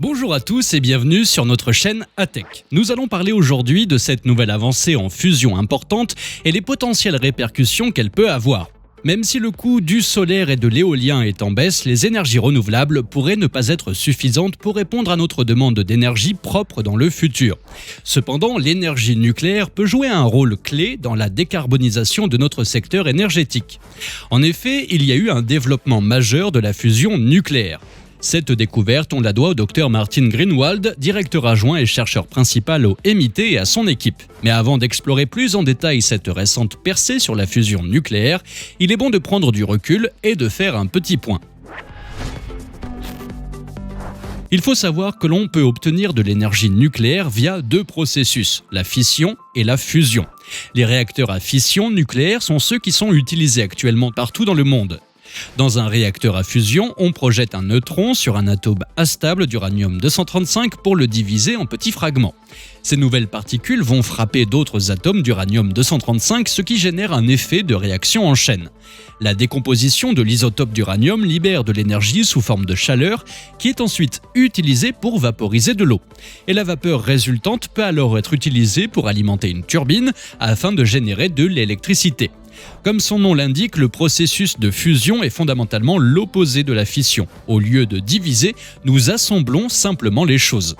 Bonjour à tous et bienvenue sur notre chaîne ATech. Nous allons parler aujourd'hui de cette nouvelle avancée en fusion importante et les potentielles répercussions qu'elle peut avoir. Même si le coût du solaire et de l'éolien est en baisse, les énergies renouvelables pourraient ne pas être suffisantes pour répondre à notre demande d'énergie propre dans le futur. Cependant, l'énergie nucléaire peut jouer un rôle clé dans la décarbonisation de notre secteur énergétique. En effet, il y a eu un développement majeur de la fusion nucléaire. Cette découverte, on la doit au Dr Martin Greenwald, directeur adjoint et chercheur principal au MIT et à son équipe. Mais avant d'explorer plus en détail cette récente percée sur la fusion nucléaire, il est bon de prendre du recul et de faire un petit point. Il faut savoir que l'on peut obtenir de l'énergie nucléaire via deux processus, la fission et la fusion. Les réacteurs à fission nucléaire sont ceux qui sont utilisés actuellement partout dans le monde. Dans un réacteur à fusion, on projette un neutron sur un atome instable d'uranium-235 pour le diviser en petits fragments. Ces nouvelles particules vont frapper d'autres atomes d'uranium-235, ce qui génère un effet de réaction en chaîne. La décomposition de l'isotope d'uranium libère de l'énergie sous forme de chaleur qui est ensuite utilisée pour vaporiser de l'eau. Et la vapeur résultante peut alors être utilisée pour alimenter une turbine afin de générer de l'électricité. Comme son nom l'indique, le processus de fusion est fondamentalement l'opposé de la fission. Au lieu de diviser, nous assemblons simplement les choses.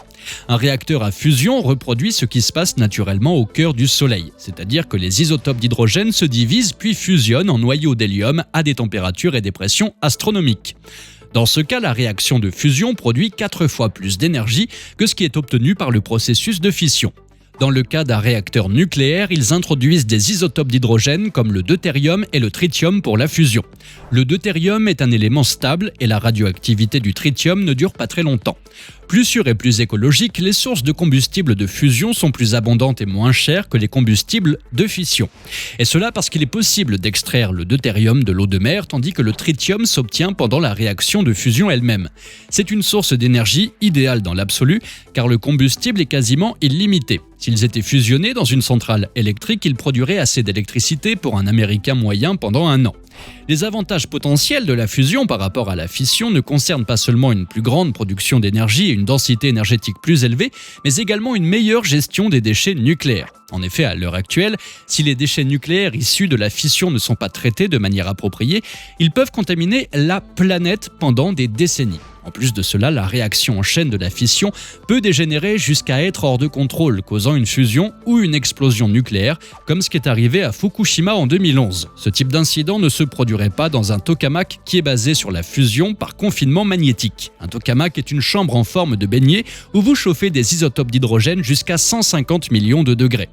Un réacteur à fusion reproduit ce qui se passe naturellement au cœur du Soleil, c'est-à-dire que les isotopes d'hydrogène se divisent puis fusionnent en noyaux d'hélium à des températures et des pressions astronomiques. Dans ce cas, la réaction de fusion produit 4 fois plus d'énergie que ce qui est obtenu par le processus de fission. Dans le cas d'un réacteur nucléaire, ils introduisent des isotopes d'hydrogène comme le deutérium et le tritium pour la fusion. Le deutérium est un élément stable et la radioactivité du tritium ne dure pas très longtemps. Plus sûr et plus écologique, les sources de combustible de fusion sont plus abondantes et moins chères que les combustibles de fission. Et cela parce qu'il est possible d'extraire le deutérium de l'eau de mer tandis que le tritium s'obtient pendant la réaction de fusion elle-même. C'est une source d'énergie idéale dans l'absolu car le combustible est quasiment illimité. S'ils étaient fusionnés dans une centrale électrique, ils produiraient assez d'électricité pour un Américain moyen pendant un an. Les avantages potentiels de la fusion par rapport à la fission ne concernent pas seulement une plus grande production d'énergie et une densité énergétique plus élevée, mais également une meilleure gestion des déchets nucléaires. En effet, à l'heure actuelle, si les déchets nucléaires issus de la fission ne sont pas traités de manière appropriée, ils peuvent contaminer la planète pendant des décennies. En plus de cela, la réaction en chaîne de la fission peut dégénérer jusqu'à être hors de contrôle, causant une fusion ou une explosion nucléaire, comme ce qui est arrivé à Fukushima en 2011. Ce type d'incident ne se produirait pas dans un tokamak qui est basé sur la fusion par confinement magnétique. Un tokamak est une chambre en forme de beignet où vous chauffez des isotopes d'hydrogène jusqu'à 150 millions de degrés.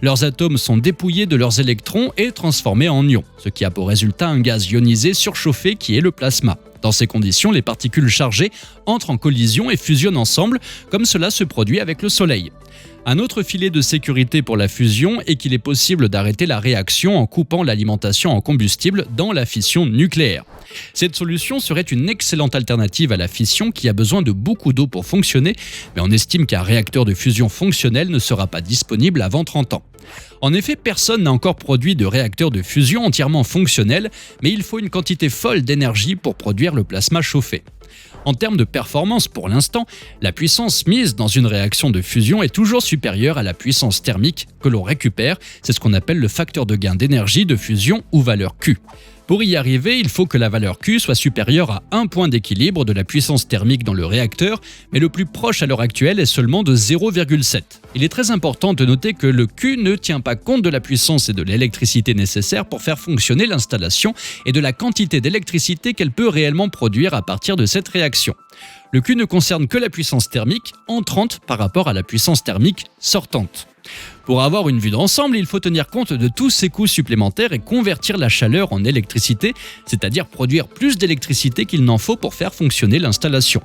Leurs atomes sont dépouillés de leurs électrons et transformés en ions, ce qui a pour résultat un gaz ionisé surchauffé qui est le plasma. Dans ces conditions, les particules chargées entrent en collision et fusionnent ensemble, comme cela se produit avec le Soleil. Un autre filet de sécurité pour la fusion est qu'il est possible d'arrêter la réaction en coupant l'alimentation en combustible dans la fission nucléaire. Cette solution serait une excellente alternative à la fission qui a besoin de beaucoup d'eau pour fonctionner, mais on estime qu'un réacteur de fusion fonctionnel ne sera pas disponible avant 30 ans. En effet, personne n'a encore produit de réacteur de fusion entièrement fonctionnel, mais il faut une quantité folle d'énergie pour produire le plasma chauffé. En termes de performance, pour l'instant, la puissance mise dans une réaction de fusion est toujours supérieure à la puissance thermique que l'on récupère, c'est ce qu'on appelle le facteur de gain d'énergie de fusion ou valeur Q. Pour y arriver, il faut que la valeur Q soit supérieure à 1 point d'équilibre de la puissance thermique dans le réacteur, mais le plus proche à l'heure actuelle est seulement de 0,7. Il est très important de noter que le Q ne tient pas compte de la puissance et de l'électricité nécessaires pour faire fonctionner l'installation et de la quantité d'électricité qu'elle peut réellement produire à partir de cette réaction. Le Q ne concerne que la puissance thermique entrante par rapport à la puissance thermique sortante. Pour avoir une vue d'ensemble, il faut tenir compte de tous ces coûts supplémentaires et convertir la chaleur en électricité, c'est-à-dire produire plus d'électricité qu'il n'en faut pour faire fonctionner l'installation.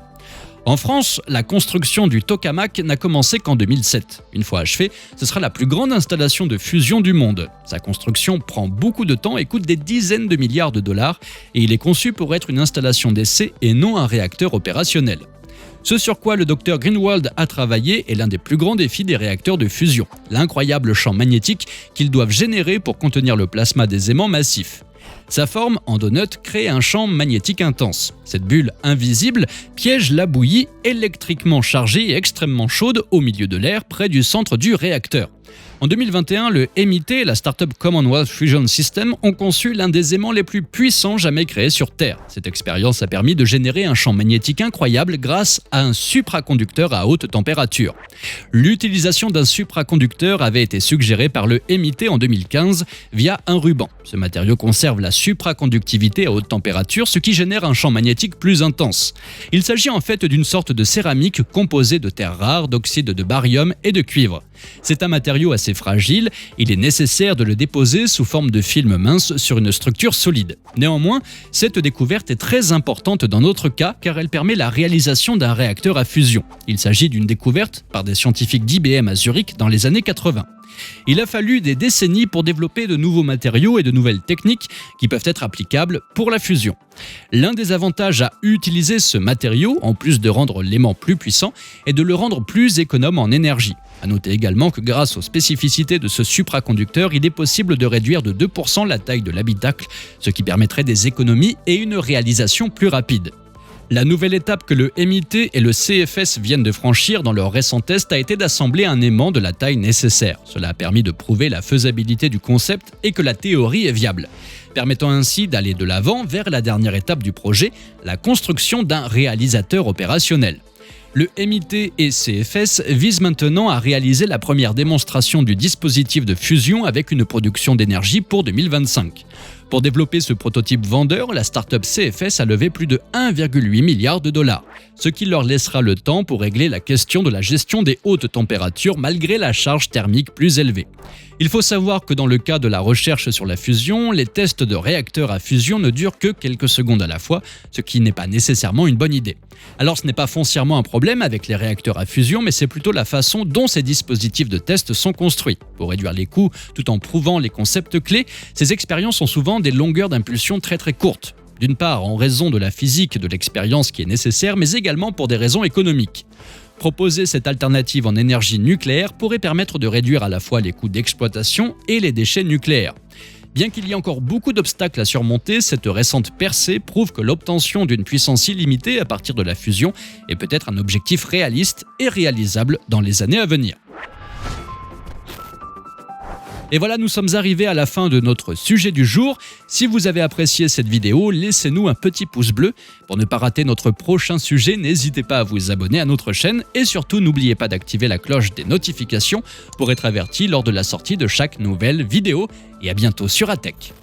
En France, la construction du tokamak n'a commencé qu'en 2007. Une fois achevée, ce sera la plus grande installation de fusion du monde. Sa construction prend beaucoup de temps et coûte des dizaines de milliards de dollars et il est conçu pour être une installation d'essai et non un réacteur opérationnel. Ce sur quoi le Dr Greenwald a travaillé est l'un des plus grands défis des réacteurs de fusion, l'incroyable champ magnétique qu'ils doivent générer pour contenir le plasma des aimants massifs. Sa forme, en donut, crée un champ magnétique intense. Cette bulle invisible piège la bouillie électriquement chargée et extrêmement chaude au milieu de l'air près du centre du réacteur. En 2021, le MIT et la startup Commonwealth Fusion Systems ont conçu l'un des aimants les plus puissants jamais créés sur Terre. Cette expérience a permis de générer un champ magnétique incroyable grâce à un supraconducteur à haute température. L'utilisation d'un supraconducteur avait été suggérée par le MIT en 2015 via un ruban. Ce matériau conserve la supraconductivité à haute température, ce qui génère un champ magnétique plus intense. Il s'agit en fait d'une sorte de céramique composée de terres rares, d'oxyde de baryum et de cuivre. C'est un matériau assez fragile, il est nécessaire de le déposer sous forme de film mince sur une structure solide. Néanmoins, cette découverte est très importante dans notre cas car elle permet la réalisation d'un réacteur à fusion. Il s'agit d'une découverte par des scientifiques d'IBM à Zurich dans les années 80. Il a fallu des décennies pour développer de nouveaux matériaux et de nouvelles techniques qui peuvent être applicables pour la fusion. L'un des avantages à utiliser ce matériau, en plus de rendre l'aimant plus puissant, est de le rendre plus économe en énergie. À noter également que grâce aux spécificités de ce supraconducteur, il est possible de réduire de 2% la taille de l'habitacle, ce qui permettrait des économies et une réalisation plus rapide. La nouvelle étape que le MIT et le CFS viennent de franchir dans leur récent test a été d'assembler un aimant de la taille nécessaire. Cela a permis de prouver la faisabilité du concept et que la théorie est viable, permettant ainsi d'aller de l'avant vers la dernière étape du projet, la construction d'un réalisateur opérationnel. Le MIT et CFS visent maintenant à réaliser la première démonstration du dispositif de fusion avec une production d'énergie pour 2025. Pour développer ce prototype vendeur, la startup CFS a levé plus de 1,8 milliard de dollars, ce qui leur laissera le temps pour régler la question de la gestion des hautes températures malgré la charge thermique plus élevée. Il faut savoir que dans le cas de la recherche sur la fusion, les tests de réacteurs à fusion ne durent que quelques secondes à la fois, ce qui n'est pas nécessairement une bonne idée. Alors ce n'est pas foncièrement un problème avec les réacteurs à fusion, mais c'est plutôt la façon dont ces dispositifs de test sont construits. Pour réduire les coûts tout en prouvant les concepts clés, ces expériences ont souvent des longueurs d'impulsion très courtes. D'une part en raison de la physique de l'expérience qui est nécessaire, mais également pour des raisons économiques. Proposer cette alternative en énergie nucléaire pourrait permettre de réduire à la fois les coûts d'exploitation et les déchets nucléaires. Bien qu'il y ait encore beaucoup d'obstacles à surmonter, cette récente percée prouve que l'obtention d'une puissance illimitée à partir de la fusion est peut-être un objectif réaliste et réalisable dans les années à venir. Et voilà, nous sommes arrivés à la fin de notre sujet du jour. Si vous avez apprécié cette vidéo, laissez-nous un petit pouce bleu. Pour ne pas rater notre prochain sujet, n'hésitez pas à vous abonner à notre chaîne et surtout n'oubliez pas d'activer la cloche des notifications pour être averti lors de la sortie de chaque nouvelle vidéo. Et à bientôt sur ATech.